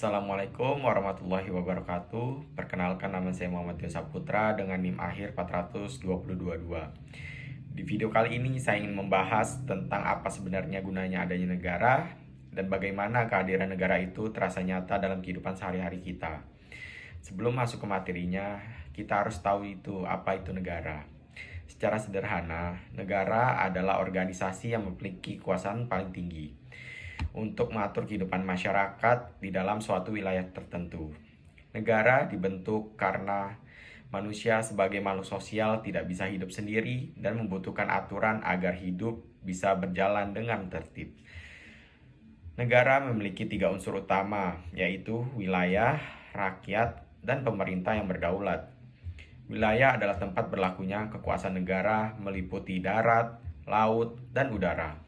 Assalamualaikum warahmatullahi wabarakatuh. Perkenalkan, nama saya Muhammad Yon Saputra dengan NIM akhir 42022. Di video kali ini saya ingin membahas tentang apa sebenarnya gunanya adanya negara dan bagaimana kehadiran negara itu terasa nyata dalam kehidupan sehari-hari kita. Sebelum masuk ke materinya, kita harus tahu apa itu negara. Secara sederhana, negara adalah organisasi yang memiliki kekuasaan paling tinggi untuk mengatur kehidupan masyarakat di dalam suatu wilayah tertentu. Negara dibentuk karena manusia sebagai makhluk sosial tidak bisa hidup sendiri dan membutuhkan aturan agar hidup bisa berjalan dengan tertib. Negara memiliki 3 unsur utama, yaitu wilayah, rakyat, dan pemerintah yang berdaulat. Wilayah adalah tempat berlakunya kekuasaan negara meliputi darat, laut, dan udara.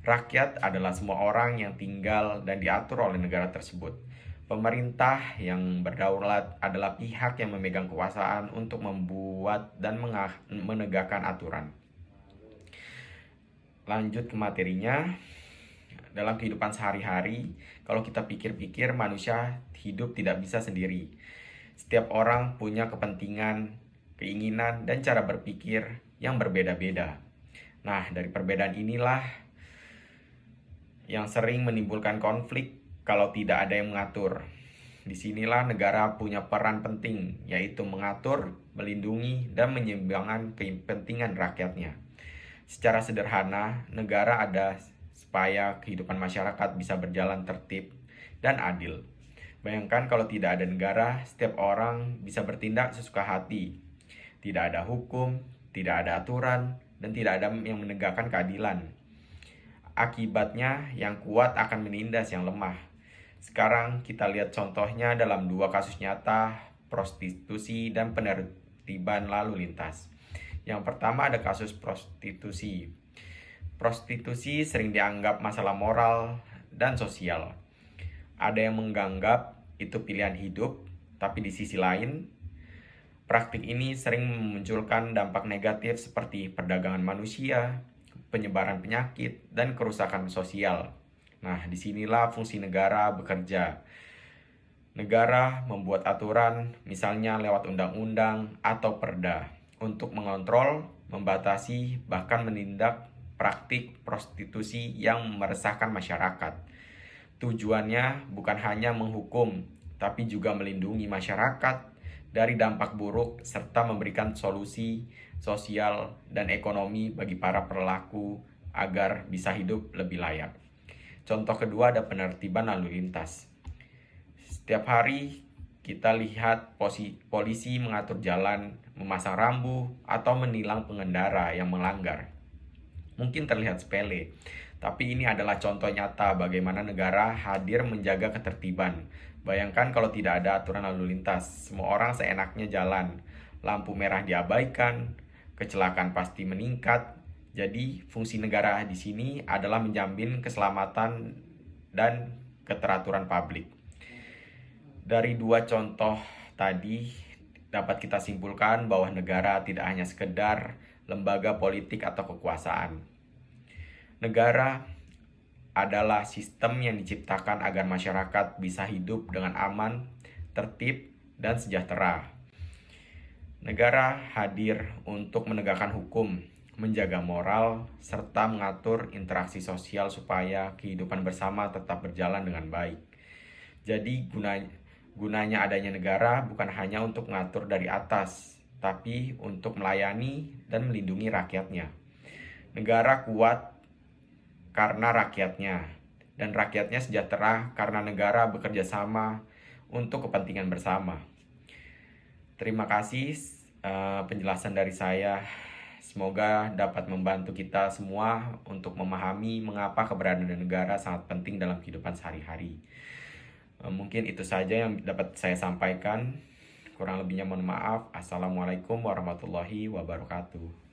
Rakyat adalah semua orang yang tinggal dan diatur oleh negara tersebut. Pemerintah yang berdaulat adalah pihak yang memegang kekuasaan untuk membuat dan menegakkan aturan. Lanjut ke materinya. Dalam kehidupan sehari-hari, kalau kita pikir-pikir, manusia hidup tidak bisa sendiri. Setiap orang punya kepentingan, keinginan, dan cara berpikir yang berbeda-beda. Nah, dari perbedaan inilah yang sering menimbulkan konflik kalau tidak ada yang mengatur. Disinilah negara punya peran penting, yaitu mengatur, melindungi, dan menyeimbangkan kepentingan rakyatnya. Secara sederhana, negara ada supaya kehidupan masyarakat bisa berjalan tertib dan adil. Bayangkan kalau tidak ada negara, setiap orang bisa bertindak sesuka hati. Tidak ada hukum, tidak ada aturan, dan tidak ada yang menegakkan keadilan. Akibatnya, yang kuat akan menindas yang lemah. Sekarang kita lihat contohnya dalam 2 kasus nyata, prostitusi dan penertiban lalu lintas. Yang pertama ada kasus prostitusi. Prostitusi sering dianggap masalah moral dan sosial. Ada yang menganggap itu pilihan hidup, tapi di sisi lain, praktik ini sering memunculkan dampak negatif seperti perdagangan manusia, penyebaran penyakit, dan kerusakan sosial. Nah, disinilah fungsi negara bekerja. Negara membuat aturan, misalnya lewat undang-undang atau perda, untuk mengontrol, membatasi, bahkan menindak praktik prostitusi yang meresahkan masyarakat. Tujuannya bukan hanya menghukum, tapi juga melindungi masyarakat dari dampak buruk serta memberikan solusi sosial dan ekonomi bagi para pelaku agar bisa hidup lebih layak. Contoh kedua ada penertiban lalu lintas. Setiap hari kita lihat polisi mengatur jalan, memasang rambu, atau menilang pengendara yang melanggar. Mungkin terlihat sepele, tapi ini adalah contoh nyata bagaimana negara hadir menjaga ketertiban. Bayangkan kalau tidak ada aturan lalu lintas, semua orang seenaknya jalan, lampu merah diabaikan, kecelakaan pasti meningkat. Jadi fungsi negara di sini adalah menjamin keselamatan dan keteraturan publik. Dari 2 contoh tadi dapat kita simpulkan bahwa negara tidak hanya sekedar lembaga politik atau kekuasaan. Negara adalah sistem yang diciptakan agar masyarakat bisa hidup dengan aman, tertib, dan sejahtera. Negara hadir untuk menegakkan hukum, menjaga moral, serta mengatur interaksi sosial supaya kehidupan bersama tetap berjalan dengan baik. Jadi gunanya adanya negara bukan hanya untuk mengatur dari atas, tapi untuk melayani dan melindungi rakyatnya. Negara kuat karena rakyatnya, dan rakyatnya sejahtera karena negara bekerja sama untuk kepentingan bersama. Terima kasih penjelasan dari saya. Semoga dapat membantu kita semua untuk memahami mengapa keberadaan negara sangat penting dalam kehidupan sehari-hari. Mungkin itu saja yang dapat saya sampaikan. Kurang lebihnya mohon maaf. Assalamualaikum warahmatullahi wabarakatuh.